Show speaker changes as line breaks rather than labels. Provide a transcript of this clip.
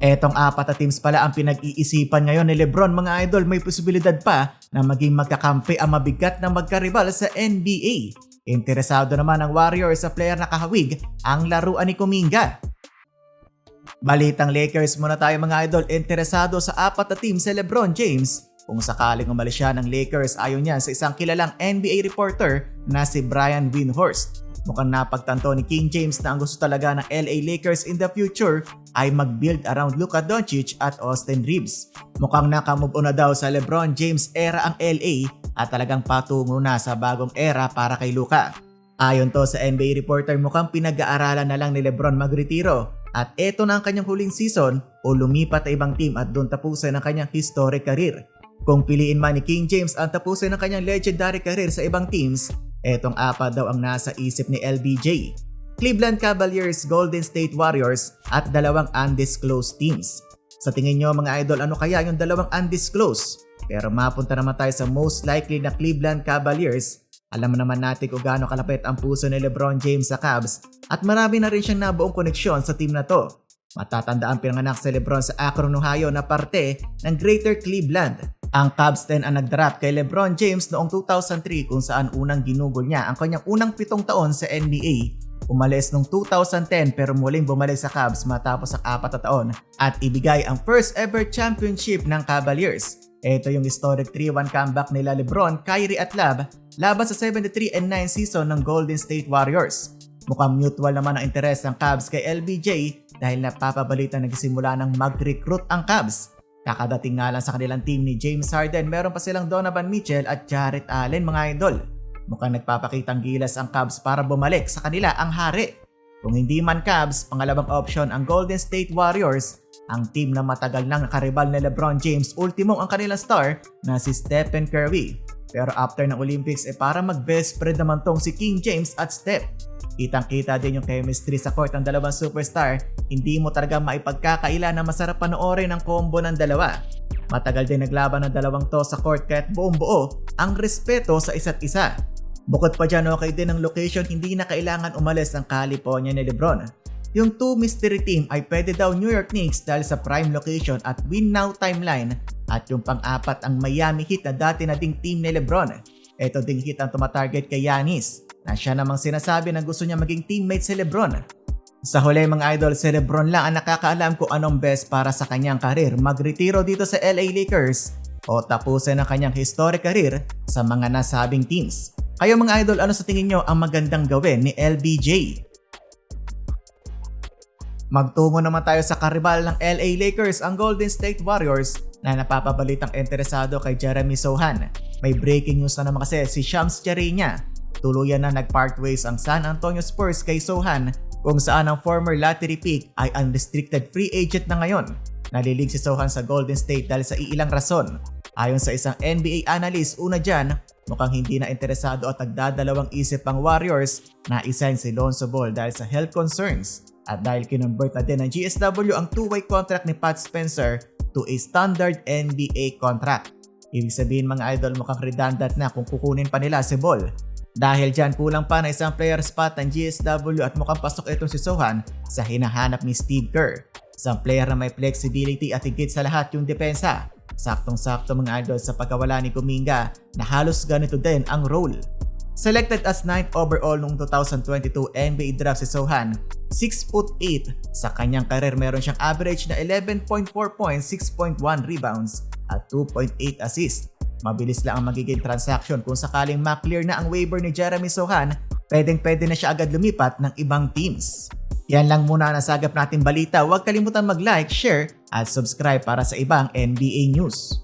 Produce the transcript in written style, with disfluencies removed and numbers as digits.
Etong apat na teams pala ang pinag-iisipan ngayon ni Lebron mga idol. May posibilidad pa na maging magkakampi ang mabigat na magkaribal sa NBA. Interesado naman ang Warriors sa player na kahawig ang laruan ni Kuminga. Balitang Lakers muna tayo mga idol. Interesado sa apat na team si Lebron James. Kung sakaling umalis siya ng Lakers, ayon niyan sa isang kilalang NBA reporter na si Brian Windhorst. Mukhang napagtanto ni King James na ang gusto talaga ng LA Lakers in the future ay mag-build around Luka Doncic at Austin Reeves. Mukhang nakamove on na daw sa Lebron James era ang LA at talagang patungo na sa bagong era para kay Luka. Ayon to sa NBA reporter, mukhang pinag-aaralan na lang ni Lebron magretiro at eto na ang kanyang huling season o lumipat sa ibang team at doon tapusin ang kanyang historic career. Kung piliin man ni King James ang tapusin ang kanyang legendary career sa ibang teams, etong apat daw ang nasa isip ni LBJ. Cleveland Cavaliers, Golden State Warriors at dalawang undisclosed teams. Sa tingin nyo mga idol, ano kaya yung dalawang undisclosed? Pero mapunta naman tayo sa most likely na Cleveland Cavaliers. Alam naman natin kung gaano kalapit ang puso ni Lebron James sa Cavs at marami na rin siyang nabuong koneksyon sa team na to. Matatandaan pinanganak si Lebron sa Akron, Ohio na parte ng Greater Cleveland. Ang Cavs din ang nag-draft kay Lebron James noong 2003 kung saan unang ginugol niya ang kanyang unang 7 taon sa NBA. Umalis noong 2010 pero muling bumalik sa Cavs matapos ang 4 na taon at ibigay ang first ever championship ng Cavaliers. Ito yung historic 3-1 comeback nila Lebron, Kyrie at Love laban sa 73-9 season ng Golden State Warriors. Mukhang mutual naman ang interes ng Cavs kay LBJ dahil napapabalita na nagsimula ng mag-recruit ang Cavs. Kakadating nga lang sa kanilang team ni James Harden, meron pa silang Donovan Mitchell at Jarrett Allen mga idol. Mukhang nagpapakitang gilas ang Cavs para bumalik sa kanila ang hari. Kung hindi man Cavs, pangalawang option ang Golden State Warriors, ang team na matagal nang karibal ni Lebron James, ultimo ang kanilang star na si Stephen Curry. Pero after ng Olympics para mag-best friend naman tong si King James at Steph. Kitang-kita din yung chemistry sa court ng dalawang superstar, hindi mo talaga maipagkakaila na masarap panoorin ang combo ng dalawa. Matagal din naglaban ng dalawang to sa court kaya't buong buo ang respeto sa isa't isa. Bukod pa dyan, okay din ang location, hindi na kailangan umalis ang California ni Lebron. Yung 2 mystery team ay pwede daw New York Knicks dahil sa prime location at win now timeline at yung pang-apat ang Miami Heat na dati na ding team ni Lebron. Ito ding hit ang tumatarget kay Giannis na siya namang sinasabi na gusto niya maging teammate si Lebron. Sa huli mga idol, si Lebron lang ang nakakaalam kung anong best para sa kanyang karir, magretiro dito sa LA Lakers o tapusin ang kanyang historic career sa mga nasabing teams. Kayo mga idol, ano sa tingin nyo ang magandang gawin ni LBJ? Magtungo naman tayo sa karibal ng LA Lakers, ang Golden State Warriors na napapabalitang interesado kay Jeremy Sohan. May breaking news na naman kasi si Shams Charania. Tuluyan na nag-part ways ang San Antonio Spurs kay Sohan kung saan ang former lottery pick ay unrestricted free agent na ngayon. Nalilig si Sohan sa Golden State dahil sa iilang rason. Ayon sa isang NBA analyst, una dyan, mukhang hindi na interesado at nagdadalawang isip ang Warriors na isign si Lonzo Ball dahil sa health concerns. At dahil kinonvert na din ng GSW ang 2-way contract ni Pat Spencer to a standard NBA contract. Ibig sabihin mga idol, mukhang redundant na kung kukunin pa nila si Ball. Dahil dyan kulang pa na isang player spot ng GSW at mukhang pasok itong si Sohan sa hinahanap ni Steve Kerr. Isang player na may flexibility at higit sa lahat yung depensa. Saktong-sakto mga idol sa pagkawala ni Kuminga na halos ganito din ang role. Selected as 9th overall noong 2022 NBA draft si Sohan, 6'8". Sa kanyang karir meron siyang average na 11.4 points, 6.1 rebounds at 2.8 assists. Mabilis lang ang magiging transaction kung sakaling ma-clear na ang waiver ni Jeremy Sohan, pwedeng-pwede na siya agad lumipat ng ibang teams. Yan lang muna ang nasagap nating balita. Huwag kalimutan mag-like, share at subscribe para sa ibang NBA news.